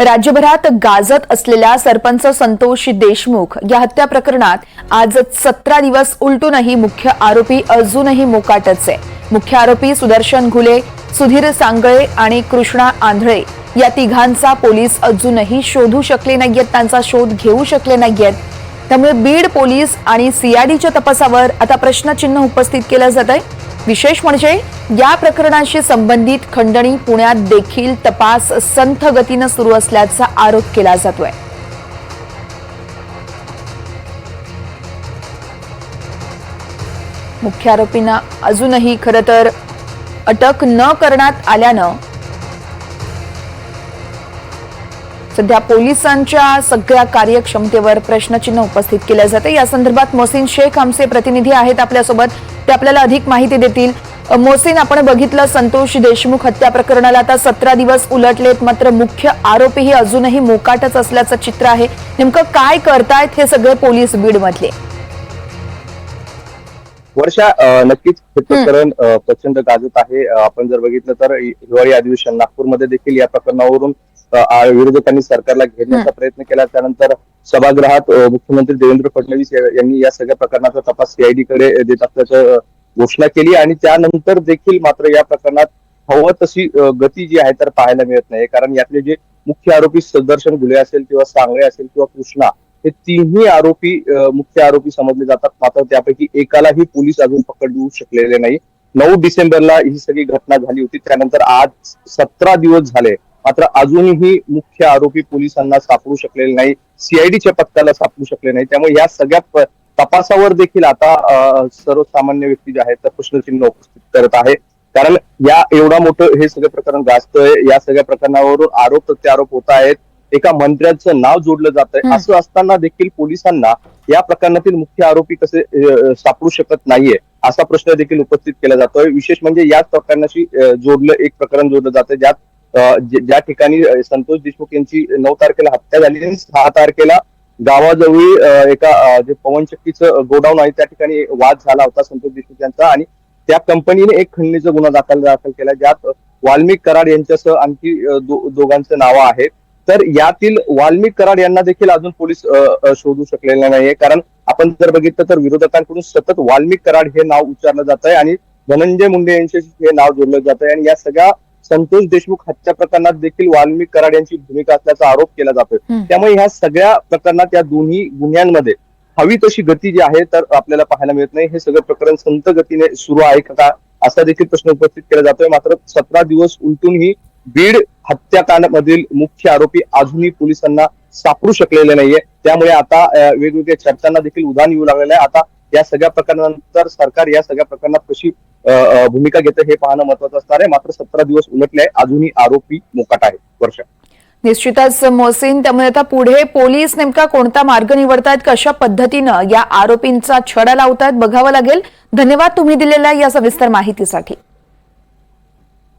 राज्यभरात गाजत असलेल्या सरपंच संतोष देशमुख या हत्या प्रकरणात आज 17 दिवस उलटूनही मुख्य आरोपी अजूनही मोकाटच आहे। मुख्य आरोपी सुदर्शन घुले, सुधीर सांगळे आणि कृष्णा आंधळे या तिघांचा पोलीस अजूनही शोधू शकले नाहीयेत, त्यांचा शोध घेऊ शकले नाहीयेत। त्यामुळे बीड पोलीस आणि सीआयडीच्या तपासावर आता प्रश्नचिन्ह उपस्थित केलं जात आहे। विशेष म्हणजे या प्रकरणाशी संबंधित खंडणी पुण्यात देखील तपास संथ गतीने सुरू असल्याचा आरोप केला जातोय। मुख्य आरोपींना अजूनही खरं तर अटक न करण्यात आल्यानं सध्या पोलिसांच्या सगळ्या कार्यक्षमतेवर प्रश्नचिन्ह उपस्थित केले जाते। या संदर्भात मोहसिन शेख आमचे प्रतिनिधी आहेत आपल्यासोबत, ते आपल्याला अधिक माहिती देतील। मोहसिन, आपण बघितलं संतोष देशमुख हत्या प्रकरणाला आता 17 दिवस उलटलेत, मात्र मुख्य आरोपीही अजूनही मोकाटच असल्याचं चित्र आहे। नेमकं काय करतायत हे सगळे पोलीस बीडमधले? वर्षा, नक्कीच हे प्रकरण प्रचंड गाजत आहे। आपण जर बघितलं तर हिवाळी अधिवेशन नागपूरमध्ये देखील या प्रकरणावरून विरोधकांनी सरकारला घेरण्याचा प्रयत्न केला। त्यानंतर सभागृहात मुख्यमंत्री देवेंद्र फडणवीस यांनी या सगळ्या प्रकरणाचा तपास सीआयडी कडे देत असल्याचं घोषणा केली आणि त्यानंतर देखील मात्र या प्रकरणात हवं तशी गती जी आहे तर पाहायला मिळत नाही। कारण यातले जे मुख्य आरोपी सुदर्शन घुले असेल किंवा सांगळे असेल किंवा कृष्णा, हे तिन्ही आरोपी मुख्य आरोपी समजले जातात, मात्र त्यापैकी एकालाही पोलीस अजून पकडू शकलेले नाही। 9 डिसेंबरला ही सगळी घटना झाली होती, त्यानंतर आज 17 दिवस झाले, मात्र अजूनही मुख्य आरोपी पोलिसांना सापडू शकलेले नाही, सीआयडीच्या पथकाला सापडू शकले नाही। त्यामुळे या सगळ्या तपासावर देखील आता सर्वसामान्य व्यक्ती जे आहेत तर प्रश्नचिन्ह उपस्थित करत आहे। कारण या एवढा मोठं हे सगळं प्रकरण गाजतंय, या सगळ्या प्रकरणावरून आरोप प्रत्यारोप होत आहेत, एका मंत्र्याचं नाव जोडलं जात आहे। असं असताना देखील पोलिसांना या प्रकरणातील मुख्य आरोपी कसे सापडू शकत नाहीये असा प्रश्न देखील उपस्थित केला जातोय। विशेष म्हणजे याच प्रकरणाशी एक प्रकरण जोडलं जातं, ज्या ठिकाणी संतोष देशमुख यांची 9 तारखेला हत्या झाली आणि 6 तारखेला गावाजवळ एका जे पवनचक्कीचं गोडाऊन आहे त्या ठिकाणी वाद झाला होता संतोष देशमुख यांचा, आणि त्या कंपनीने एक खंडणीचा गुन्हा दाखल केला, ज्यात वाल्मिक कराड यांच्यासह आणखी दोघांचं नाव आहेत। तर यातील वाल्मिक कराड यांना देखील अजून पोलीस शोधू शकलेले नाहीये। कारण आपण जर बघितलं तर विरोधकांकडून सतत वाल्मिक कराड हे नाव उच्चारलं जात आहे आणि धनंजय मुंडे यांच्याशी हे नाव जोडलं जात आहे, आणि या सगळ्या संतोष देशमुख हत्या प्रकरणात देखील वाल्मिक कराड यांची भूमिका असल्याचा आरोप केला जातोय। त्यामुळे ह्या सगळ्या प्रकरणात या दोन्ही गुन्ह्यांमध्ये हवी तशी गती जी आहे तर आपल्याला पाहायला मिळत नाही। हे सगळं प्रकरण संत गतीने सुरू आहे का असा देखील प्रश्न उपस्थित केला जातोय। मात्र 17 दिवस उलटूनही बीड हत्याकांडामधील मुख्य आरोपी अजूनही पोलिसांना सापडू शकलेले नाहीये। त्यामुळे आता वेगवेगळ्या चर्चांना देखील उधाण येऊ लागलेलं आहे। आता या सगळ्या प्रकरणानंतर सरकार या सगळ्या प्रकरणात कशी भूमिका घेतं हे पाहणं महत्वाचं असणार आहे। मात्र 17 दिवस उलटले आहे, अजूनही आरोपी मोकाट आहे। वर्षा, निश्चितच मोहसिन, त्यामुळे आता पुढे पोलीस नेमका कोणता मार्ग निवडतायत, कशा पद्धतीनं या आरोपींचा छडा लावतायत बघावं लागेल। धन्यवाद तुम्ही दिलेल्या या सविस्तर माहितीसाठी।